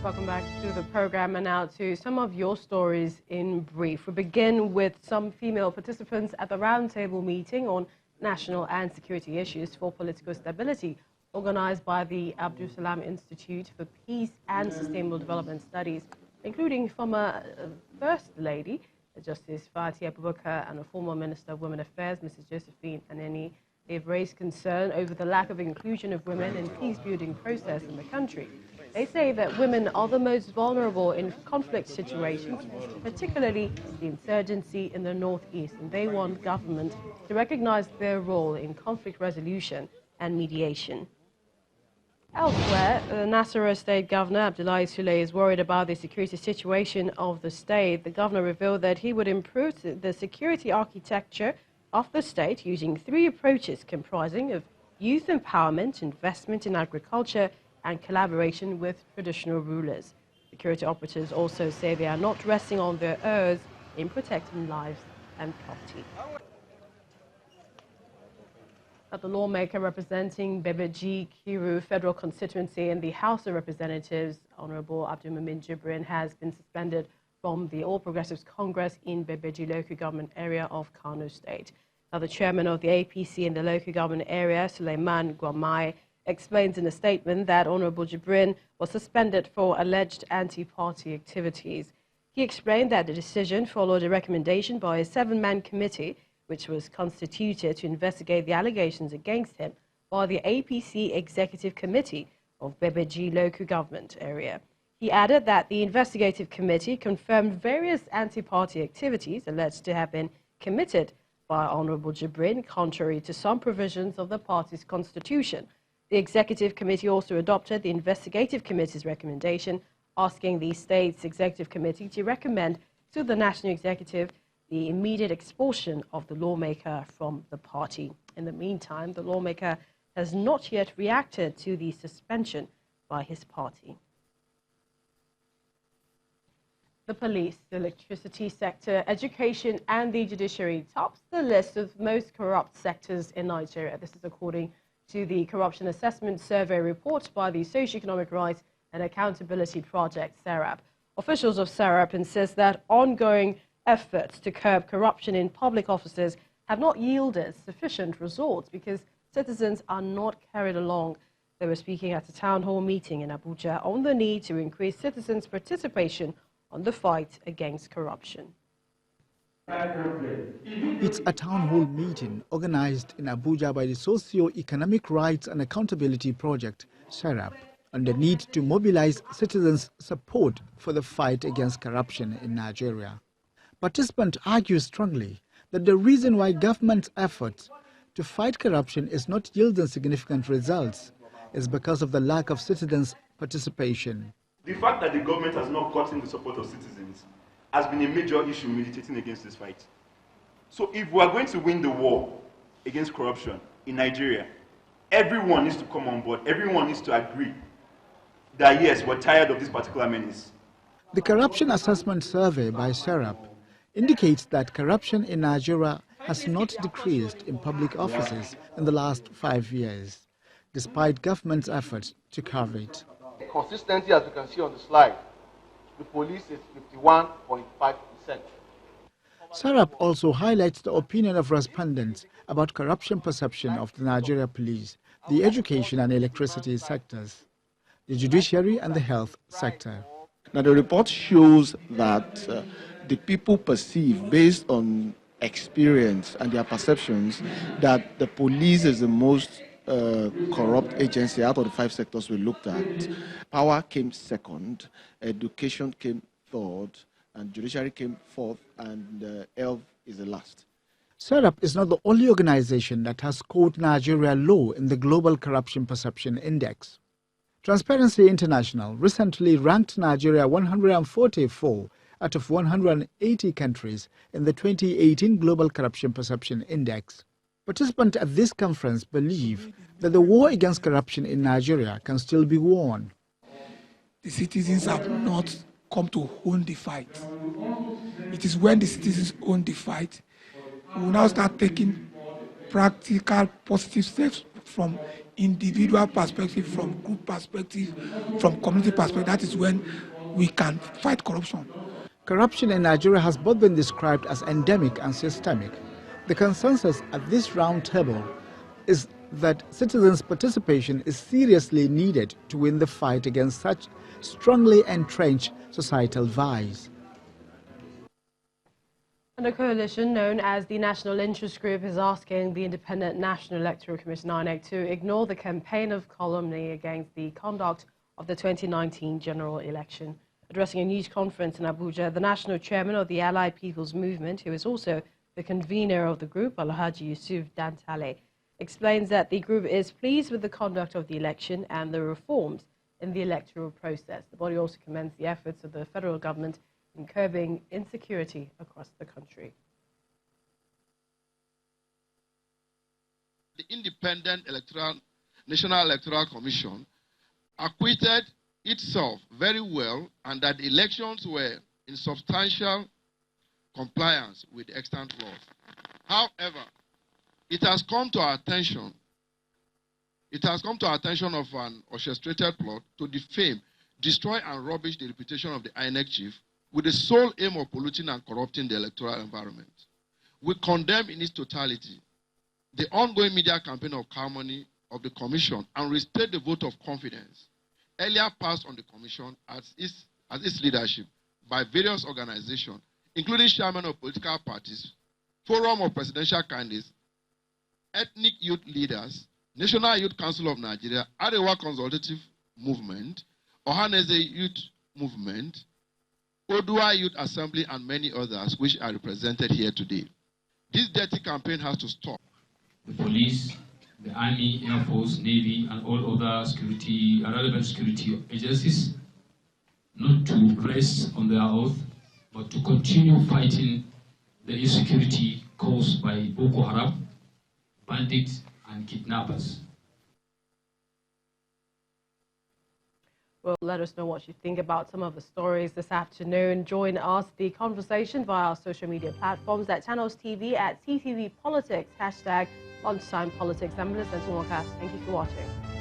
Welcome back to the program, and now to some of your stories in brief. We begin with some female participants at the roundtable meeting on national and security issues for political stability, organized by the Abdul Salam Institute for Peace and Sustainable Development Studies, including former First Lady, Justice Fatia Abubakar, and a former Minister of Women Affairs, Mrs. Josephine Aneni. They've raised concern over the lack of inclusion of women in peace-building process in the country. They say that women are the most vulnerable in conflict situations, particularly the insurgency in the northeast, and they want government to recognize their role in conflict resolution and mediation. Elsewhere, the Nasarawa State Governor Abdullahi Sule is worried about the security situation of the state. The governor revealed that he would improve the security architecture of the state using 3 approaches comprising of youth empowerment, investment in agriculture, and collaboration with traditional rulers. Security operatives also say they are not resting on their oars in protecting lives and property. The lawmaker representing Bebeji Kiru Federal Constituency in the House of Representatives, Honorable Abdulmumin Jibrin, has been suspended from the All Progressives Congress in Bebeji local government area of Kano State. Now, the chairman of the APC in the local government area, Suleiman Gwamai, explains in a statement that Honorable Jibrin was suspended for alleged anti-party activities. He explained that the decision followed a recommendation by a 7-man committee which was constituted to investigate the allegations against him by the APC Executive Committee of Bebeji local government area. He added that the investigative committee confirmed various anti-party activities alleged to have been committed by Honorable Jibrin, contrary to some provisions of the party's constitution. The Executive Committee also adopted the Investigative Committee's recommendation, asking the State's Executive Committee to recommend to the National Executive the immediate expulsion of the lawmaker from the party. In the meantime, the lawmaker has not yet reacted to the suspension by his party. The police, the electricity sector, education, and the judiciary tops the list of most corrupt sectors in Nigeria. This is according to the Corruption Assessment Survey report by the Socio-Economic Rights and Accountability Project, SERAP. Officials of SERAP insist that ongoing efforts to curb corruption in public offices have not yielded sufficient results because citizens are not carried along. They were speaking at a town hall meeting in Abuja on the need to increase citizens' participation on the fight against corruption. It's a town hall meeting organized in Abuja by the Socio-Economic Rights and Accountability Project, SERAP, on the need to mobilize citizens' support for the fight against corruption in Nigeria. Participants argue strongly that the reason why government's efforts to fight corruption is not yielding significant results is because of the lack of citizens' participation. The fact that the government has not gotten the support of citizens has been a major issue militating against this fight. So if we are going to win the war against corruption in Nigeria, everyone needs to come on board. Everyone needs to agree that yes, we're tired of this particular menace. The Corruption Assessment Survey by SERAP indicates that corruption in Nigeria has not decreased in public offices in the last 5 years, despite government's efforts to curb it. Consistency, as you can see on the slide, the police is 51.5%. SERAP also highlights the opinion of respondents about corruption perception of the Nigeria police, the education and electricity sectors, the judiciary and the health sector. Now, the report shows that the people perceive, based on experience and their perceptions, that the police is the most corrupt agency out of the 5 sectors we looked at. Power came second, education came third, and judiciary came fourth, and health is the last. SERAP is not the only organization that has scored Nigeria low in the Global Corruption Perception Index. Transparency International recently ranked Nigeria 144 out of 180 countries in the 2018 Global Corruption Perception Index. Participants at this conference believe that the war against corruption in Nigeria can still be won. The citizens have not come to own the fight. It is when the citizens own the fight, we will now start taking practical, positive steps from individual perspective, from group perspective, from community perspective. That is when we can fight corruption. Corruption in Nigeria has both been described as endemic and systemic. The consensus at this round table is that citizens' participation is seriously needed to win the fight against such strongly entrenched societal vice. And a coalition known as the National Interest Group is asking the Independent National Electoral Commission (INEC) to ignore the campaign of calumny against the conduct of the 2019 general election. Addressing a news conference in Abuja, the national chairman of the Allied People's Movement, who is also the convener of the group, Alhaji Yusuf Dantale, explains that the group is pleased with the conduct of the election and the reforms in the electoral process. The body also commends the efforts of the federal government in curbing insecurity across the country. The Independent National Electoral Commission acquitted itself very well and that the elections were in substantial compliance with extant laws. However, it has come to our attention of an orchestrated plot to defame, destroy and rubbish the reputation of the INEC chief with the sole aim of polluting and corrupting the electoral environment. We condemn in its totality the ongoing media campaign of calumny of the Commission and restate the vote of confidence earlier passed on the Commission as its leadership by various organizations, including chairmen of political parties, forum of presidential candidates, ethnic youth leaders, National Youth Council of Nigeria, Arewa Consultative Movement, Ohaneze Youth Movement, Odua Youth Assembly, and many others which are represented here today. This dirty campaign has to stop. The police, the Army, Air Force, Navy, and all other relevant security agencies not to rest on their oath, but to continue fighting the insecurity caused by Boko Haram, bandits, and kidnappers. Well, let us know what you think about some of the stories this afternoon. Join us, the conversation, via our social media platforms at Channels TV, at CTV Politics, #LunchtimePolitics. I'm Melissa Ntumwaka. Thank you for watching.